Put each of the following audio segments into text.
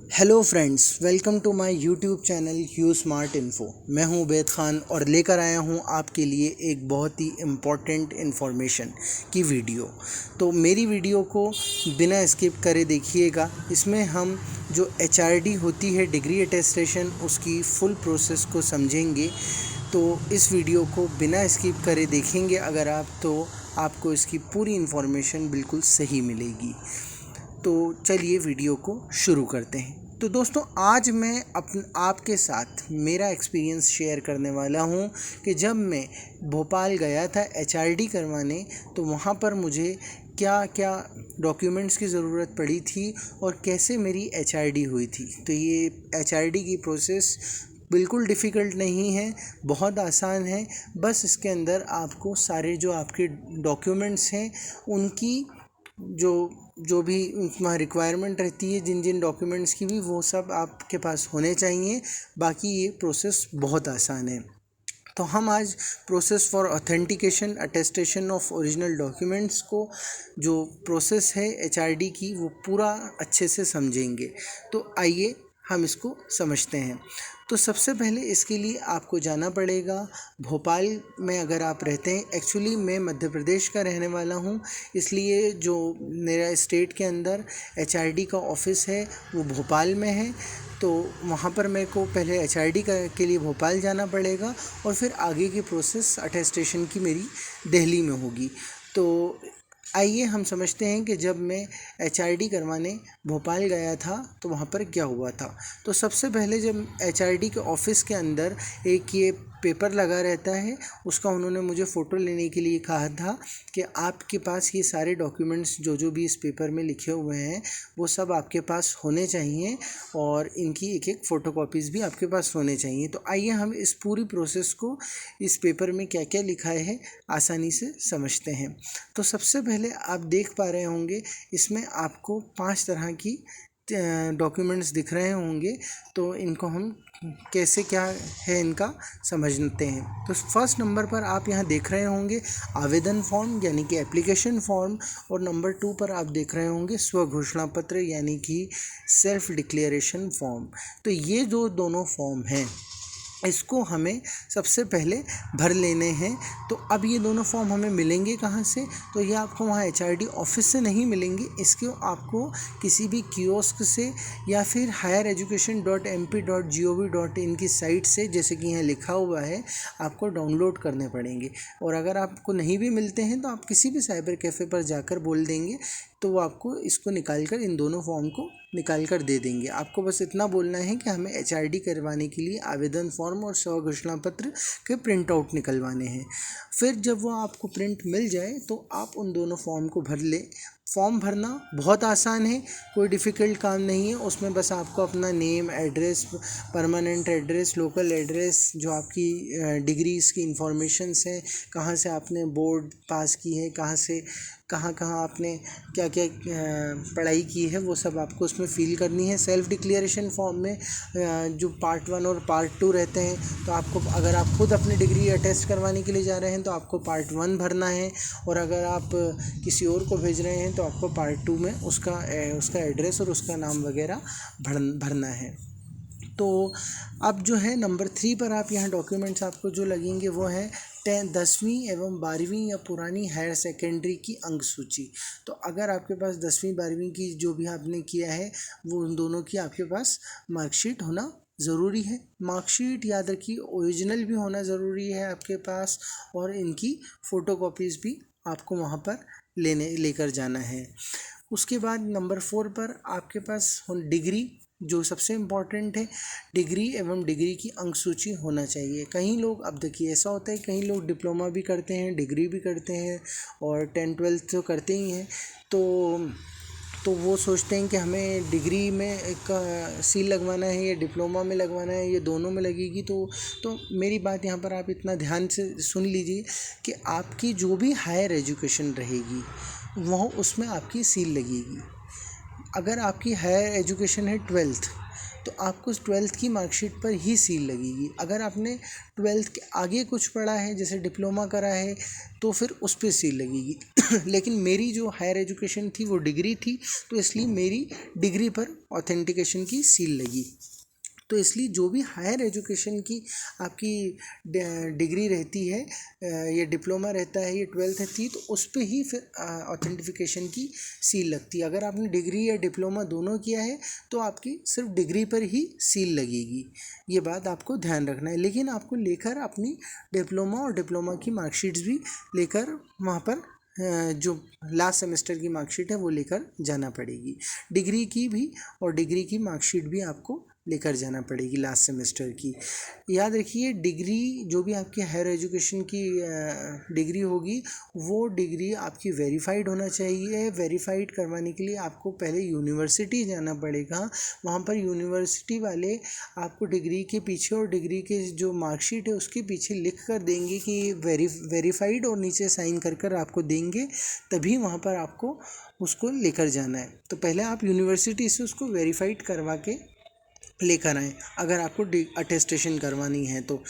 Hello friends, welcome to my YouTube channel you smart info. मैं हूं उबैद खान और लेकर आया हूं आपके लिए एक बहुत ही इम्पॉर्टेंट इन्फॉर्मेशन की वीडियो। तो मेरी वीडियो को बिना स्किप करे देखिएगा। इसमें हम जो एचआरडी होती है, डिग्री अटेस्टेशन, उसकी फुल प्रोसेस को समझेंगे। तो इस वीडियो को बिना स्किप करे देखेंगे अगर आप, तो आपको इसकी पूरी इन्फॉर्मेशन बिल्कुल सही मिलेगी। तो चलिए वीडियो को शुरू करते हैं। तो दोस्तों, आज मैं आपके साथ मेरा एक्सपीरियंस शेयर करने वाला हूं कि जब मैं भोपाल गया था एचआरडी करवाने, तो वहां पर मुझे क्या क्या डॉक्यूमेंट्स की ज़रूरत पड़ी थी और कैसे मेरी एचआरडी हुई थी। तो ये एचआरडी की प्रोसेस बिल्कुल डिफ़िकल्ट नहीं है, बहुत आसान है। बस इसके अंदर आपको सारे जो आपके डॉक्यूमेंट्स हैं उनकी जो जो भी उसमें रिक्वायरमेंट रहती है, जिन जिन डॉक्यूमेंट्स की भी, वो सब आपके पास होने चाहिए। बाकी ये प्रोसेस बहुत आसान है। तो हम आज process for authentication attestation of original documents को, जो प्रोसेस है एचआरडी की, वो पूरा अच्छे से समझेंगे। तो आइए हम इसको समझते हैं। तो सबसे पहले इसके लिए आपको जाना पड़ेगा भोपाल में। अगर आप रहते हैं, एक्चुअली मैं मध्य प्रदेश का रहने वाला हूँ, इसलिए जो मेरा स्टेट के अंदर एचआरडी का ऑफिस है वो भोपाल में है। तो वहाँ पर मेरे को पहले एचआरडी के लिए भोपाल जाना पड़ेगा और फिर आगे की प्रोसेस अटेस्टेशन की मेरी दिल्ली में होगी। तो आइए हम समझते हैं कि जब मैं एचआरडी करवाने भोपाल गया था तो वहाँ पर क्या हुआ था। तो सबसे पहले जब एचआरडी के ऑफिस के अंदर एक ये पेपर लगा रहता है, उसका उन्होंने मुझे फ़ोटो लेने के लिए कहा था कि आपके पास ये सारे डॉक्यूमेंट्स जो भी इस पेपर में लिखे हुए हैं वो सब आपके पास होने चाहिए और इनकी एक एक फ़ोटोकॉपीज़ भी आपके पास होने चाहिए। तो आइए हम इस पूरी प्रोसेस को, इस पेपर में क्या क्या लिखा है, आसानी से समझते हैं। तो सबसे पहले आप देख पा रहे होंगे, इसमें आपको 5 तरह की डॉक्यूमेंट्स दिख रहे होंगे। तो इनको हम कैसे क्या है इनका समझते हैं। तो फर्स्ट नंबर पर आप यहाँ देख रहे होंगे आवेदन फॉर्म यानी कि एप्लीकेशन फॉर्म, और नंबर 2 पर आप देख रहे होंगे स्व घोषणा पत्र यानी कि सेल्फ डिक्लेरेशन फॉर्म। तो ये जो दोनों फॉर्म हैं, इसको हमें सबसे पहले भर लेने हैं। तो अब ये दोनों फॉर्म हमें मिलेंगे कहाँ से? तो ये आपको वहाँ एचआरडी ऑफिस से नहीं मिलेंगे, इसको आपको किसी भी कियोस्क से या फिर highereducation.mp.gov.in की साइट से, जैसे कि यहाँ लिखा हुआ है, आपको डाउनलोड करने पड़ेंगे। और अगर आपको नहीं भी मिलते हैं तो आप किसी भी साइबर कैफ़े पर जाकर बोल देंगे तो वो आपको इसको निकाल कर, इन दोनों फॉर्म को निकाल कर दे देंगे। आपको बस इतना बोलना है कि हमें एचआरडी करवाने के लिए आवेदन फॉर्म और स्व घोषणा पत्र के प्रिंट आउट निकलवाने हैं। फिर जब वो आपको प्रिंट मिल जाए तो आप उन दोनों फॉर्म को भर लें। फॉर्म भरना बहुत आसान है, कोई डिफ़िकल्ट काम नहीं है। उसमें बस आपको अपना name, address, permanent address, local address, जो आपकी डिग्रीज़ की इंफॉर्मेशंस हैं, कहाँ से आपने बोर्ड पास की है, कहाँ आपने क्या क्या पढ़ाई की है, वो सब आपको उसमें फ़िल करनी है। सेल्फ डिक्लेरेशन फॉर्म में जो पार्ट 1 और पार्ट 2 रहते हैं, तो आपको, अगर आप खुद अपनी डिग्री अटेस्ट करवाने के लिए जा रहे हैं तो आपको पार्ट 1 भरना है, और अगर आप किसी और को भेज रहे हैं तो आपको पार्ट 2 में उसका एड्रेस और उसका नाम वगैरह भरना है। तो अब जो है नंबर 3 पर आप यहाँ डॉक्यूमेंट्स आपको जो लगेंगे वो है 10वीं एवं 12वीं या पुरानी हायर सेकेंडरी की अंक सूची। तो अगर आपके पास 10वीं 12वीं की जो भी आपने किया है, वो उन दोनों की आपके पास मार्कशीट होना ज़रूरी है। मार्कशीट याद रखिए ओरिजिनल भी होना ज़रूरी है आपके पास, और इनकी फ़ोटोकॉपीज़ भी आपको वहाँ पर लेकर जाना है। उसके बाद नंबर 4 पर आपके पास डिग्री, जो सबसे इम्पॉर्टेंट है, डिग्री एवं डिग्री की अंक सूची होना चाहिए। कई लोग, अब देखिए ऐसा होता है, कई लोग डिप्लोमा भी करते हैं, डिग्री भी करते हैं और 10-12 तो करते ही हैं। तो वो सोचते हैं कि हमें डिग्री में एक सील लगवाना है या डिप्लोमा में लगवाना है, ये दोनों में लगेगी। तो मेरी बात यहाँ पर आप इतना ध्यान से सुन लीजिए कि आपकी जो भी हायर एजुकेशन रहेगी वह उसमें आपकी सील लगेगी। अगर आपकी हायर एजुकेशन है 12th, तो तो आपको 12th की मार्कशीट पर ही सील लगेगी। अगर आपने 12th के आगे कुछ पढ़ा है, जैसे डिप्लोमा करा है, तो फिर उस पर सील लगेगी। लेकिन मेरी जो हायर एजुकेशन थी वो डिग्री थी, तो इसलिए मेरी डिग्री पर ऑथेंटिकेशन की सील लगी। तो इसलिए जो भी हायर एजुकेशन की आपकी डिग्री रहती है, ये डिप्लोमा रहता है, ये 12th रहती है, तो उस पे ही फिर ऑथेंटिफिकेशन की सील लगती है। अगर आपने डिग्री या डिप्लोमा दोनों किया है तो आपकी सिर्फ डिग्री पर ही सील लगेगी। ये बात आपको ध्यान रखना है। लेकिन आपको लेकर अपनी डिप्लोमा और डिप्लोमा की मार्कशीट्स भी लेकर वहाँ पर जो लास्ट सेमेस्टर की मार्कशीट है वो लेकर जाना पड़ेगी। डिग्री की भी और डिग्री की मार्कशीट भी आपको लेकर जाना पड़ेगी लास्ट सेमेस्टर की। याद रखिए, डिग्री जो भी आपकी हायर एजुकेशन की डिग्री होगी, वो डिग्री आपकी वेरीफाइड होना चाहिए। वेरीफाइड करवाने के लिए आपको पहले यूनिवर्सिटी जाना पड़ेगा। वहाँ पर यूनिवर्सिटी वाले आपको डिग्री के पीछे और डिग्री के जो मार्कशीट है उसके पीछे लिख कर देंगे कि वेरीफाइड, और नीचे साइन कर आपको देंगे, तभी वहाँ पर आपको उसको लेकर जाना है। तो पहले आप यूनिवर्सिटी से उसको वेरीफाइड करवा के लेकर आएँ, अगर आपको अटेस्टेशन करवानी है तो।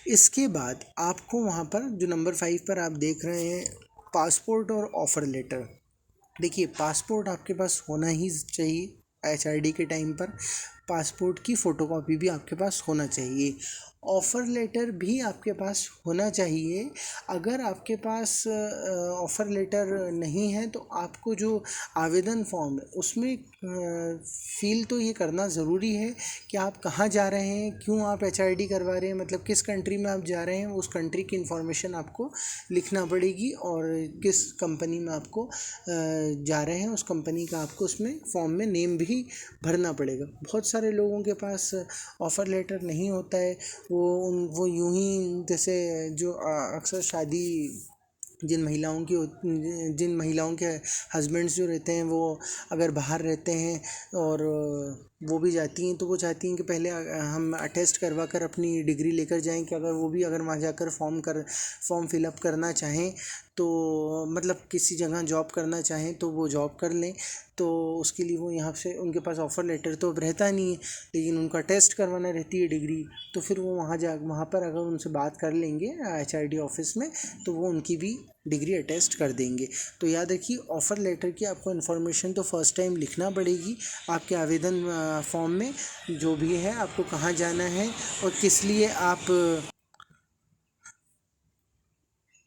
इसके बाद आपको वहाँ पर जो नंबर 5 पर आप देख रहे हैं, पासपोर्ट और ऑफ़र लेटर। देखिए, पासपोर्ट आपके पास होना ही चाहिए। HRD के टाइम पर पासपोर्ट की फ़ोटोकॉपी भी आपके पास होना चाहिए। ऑफ़र लेटर भी आपके पास होना चाहिए। अगर आपके पास ऑफ़र लेटर नहीं है तो आपको जो आवेदन फॉर्म है उसमें फ़िल तो ये करना ज़रूरी है कि आप कहाँ जा रहे हैं, क्यों आप HRD करवा रहे हैं, मतलब किस कंट्री में आप जा रहे हैं, उस कंट्री की इन्फॉर्मेशन आपको लिखना पड़ेगी, और किस कंपनी में आपको जा रहे हैं उस कंपनी का आपको उसमें फॉर्म में नेम भी भरना पड़ेगा। बहुत सारे लोगों के पास ऑफ़र लेटर नहीं होता है, वो यूं ही, जैसे जो अक्सर शादी जिन महिलाओं के हस्बैंड्स जो रहते हैं वो अगर बाहर रहते हैं और वो भी जाती हैं, तो वो चाहती हैं कि पहले हम अटेस्ट करवा कर अपनी डिग्री लेकर जाएं, कि अगर वहाँ जाकर फॉर्म फिलअप करना चाहें, तो मतलब किसी जगह जॉब करना चाहें तो वो जॉब कर लें। तो उसके लिए वो यहाँ से, उनके पास ऑफ़र लेटर तो अब रहता नहीं है, लेकिन उनका टेस्ट करवाना रहती है डिग्री, तो फिर वो वहाँ पर अगर उनसे बात कर लेंगे HRD ऑफिस में, तो वो उनकी भी डिग्री अटेस्ट कर देंगे। तो याद रखिए, ऑफ़र लेटर की आपको इन्फॉर्मेशन तो फर्स्ट टाइम लिखना पड़ेगी आपके आवेदन फॉर्म में, जो भी है आपको कहाँ जाना है और किस लिए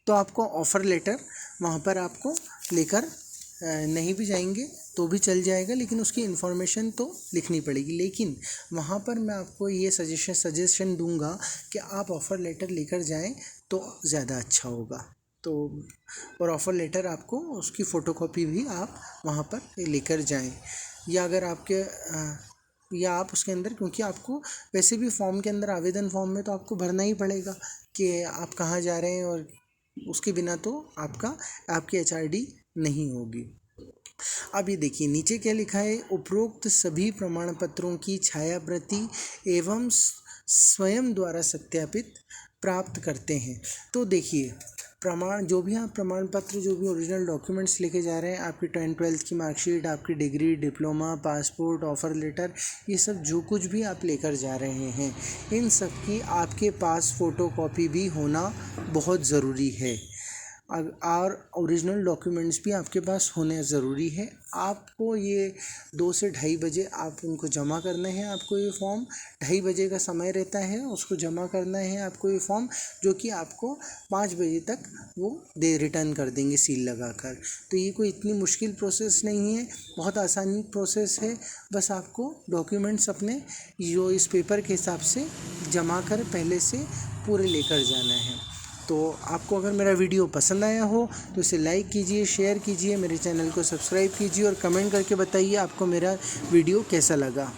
तो आपको ऑफ़र लेटर वहाँ पर आपको लेकर नहीं भी जाएंगे तो भी चल जाएगा, लेकिन उसकी इन्फॉर्मेशन तो लिखनी पड़ेगी। लेकिन वहाँ पर मैं आपको ये सजेशन दूंगा कि आप ऑफ़र लेटर लेकर जाएं तो ज़्यादा अच्छा होगा। तो और ऑफ़र लेटर आपको उसकी फ़ोटोकॉपी भी आप वहाँ पर लेकर जाएं, या अगर या आप उसके अंदर, क्योंकि आपको वैसे भी फॉर्म के अंदर, आवेदन फॉर्म में तो आपको भरना ही पड़ेगा कि आप कहाँ जा रहे हैं, और उसके बिना तो आपकी HRD नहीं होगी। अब ये देखिए नीचे क्या लिखा है, उपरोक्त सभी प्रमाण पत्रों की छाया प्रति एवं स्वयं द्वारा सत्यापित प्राप्त करते हैं। तो देखिए, जो भी प्रमाण पत्र, जो भी ओरिजिनल डॉक्यूमेंट्स लेके जा रहे हैं, आपकी 12th की मार्कशीट, आपकी degree, diploma, passport, offer letter, ये सब जो कुछ भी आप लेकर जा रहे हैं, इन सब की आपके पास फ़ोटोकॉपी भी होना बहुत ज़रूरी है। और ओरिजिनल डॉक्यूमेंट्स भी आपके पास होने ज़रूरी है। आपको ये 2 से ढाई बजे आप उनको जमा करना है। आपको ये फॉर्म 2:30 बजे का समय रहता है, उसको जमा करना है आपको ये फॉर्म, जो कि आपको 5 बजे तक वो रिटर्न कर देंगे सील लगाकर। तो ये कोई इतनी मुश्किल प्रोसेस नहीं है, बहुत आसानी प्रोसेस है। बस आपको डॉक्यूमेंट्स अपने जो इस पेपर के हिसाब से जमा कर पहले से पूरे लेकर जाना है। तो आपको अगर मेरा वीडियो पसंद आया हो तो इसे लाइक कीजिए, शेयर कीजिए, मेरे चैनल को सब्सक्राइब कीजिए और कमेंट करके बताइए आपको मेरा वीडियो कैसा लगा।